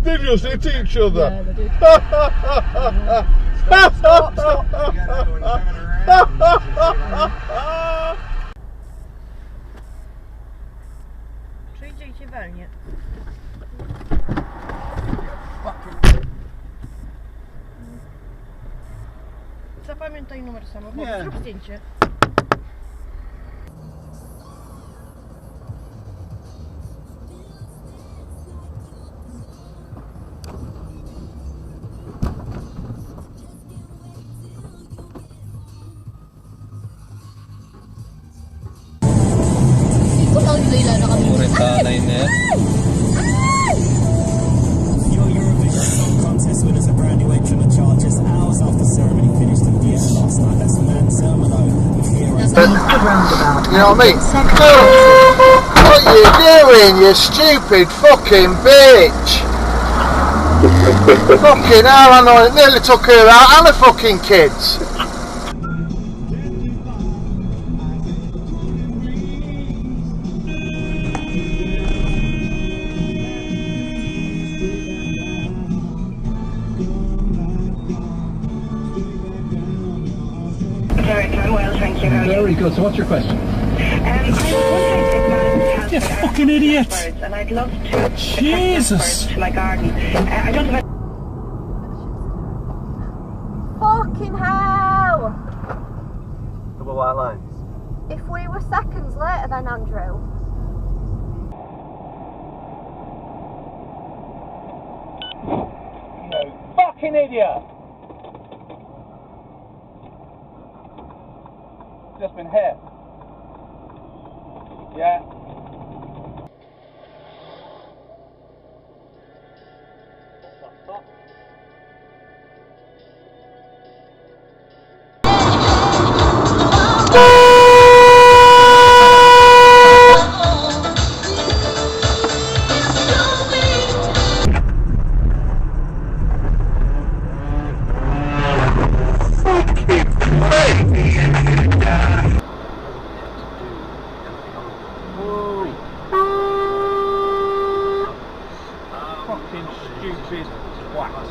They just hit each other. Yeah, they did. Stop. Przyjdziecie walnie. Zapamiętaj numer samochodu. Zrób zdjęcie. Your Eurovision Song Contest winners are brand new entry on the chart just hours after ceremony finished in Vienna last night. That's the man Sermano with Heroes. You know what I mean? What are you doing, you stupid fucking bitch? Fucking hell, I know it nearly took her out and the fucking kids. I'm well, thank you. Very good. So what's your question? I was wondering if Nan's You has fucking idiot! birds, and I'd love to Jesus! to my garden. I don't have Fucking hell! Double white lines. If we were seconds later than Andrew. You fucking idiot! Just been hit. Yeah. Fucking stupid twat.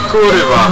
Kurwa.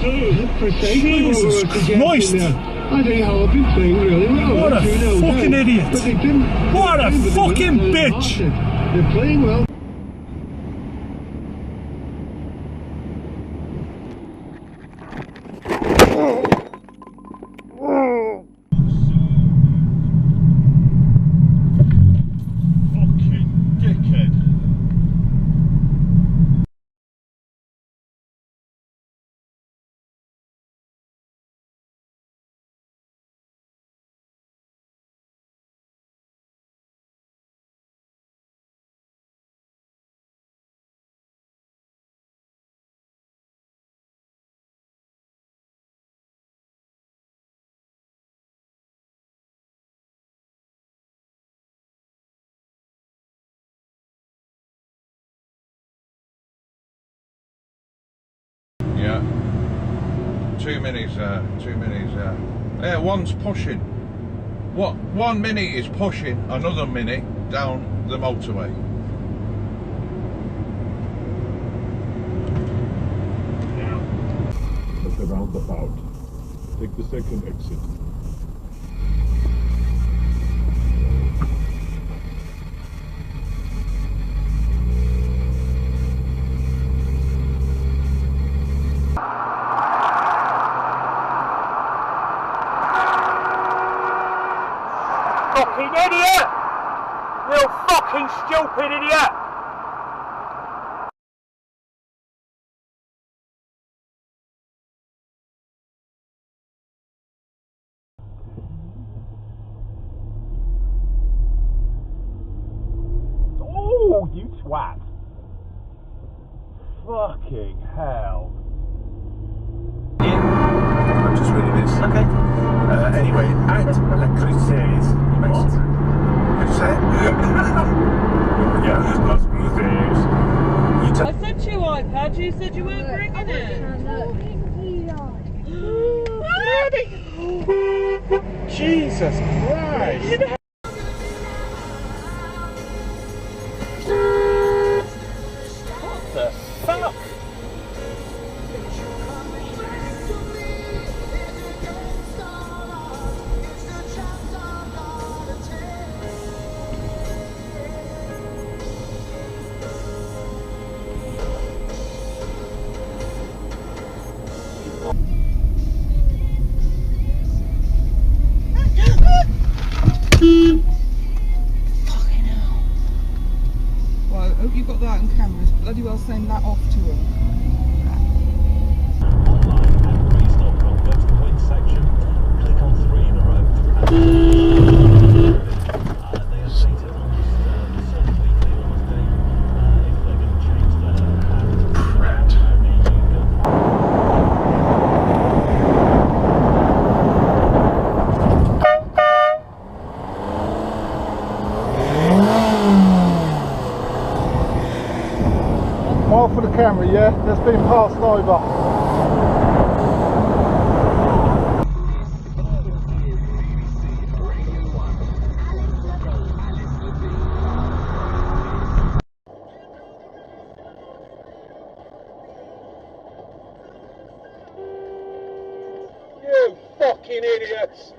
Jesus Christ! I think I've been playing really well. What a fucking idiot! What a fucking bitch! They're playing well. Fucking dickhead. Yeah. Two minis, yeah, one's pushing. What? One mini is pushing another mini down the motorway. At the roundabout, take the second exit. Fucking idiot! You fucking stupid idiot! Oh, you twat! Fucking hell! I'm just reading this. Okay. Anyway, at La Cruces. What? Yeah, Las Cruces. I sent you iPad, you said you weren't bringing it. Jesus Christ! What the fuck? Well, I hope you got that on camera. It's bloody well send that off to him. Online and greece.com. Go to the point section, click on 3 in a row. They update it almost certainly weekly, almost daily. If they're going to change their plans, Mark for the camera, yeah? That's been passed over. You fucking idiots!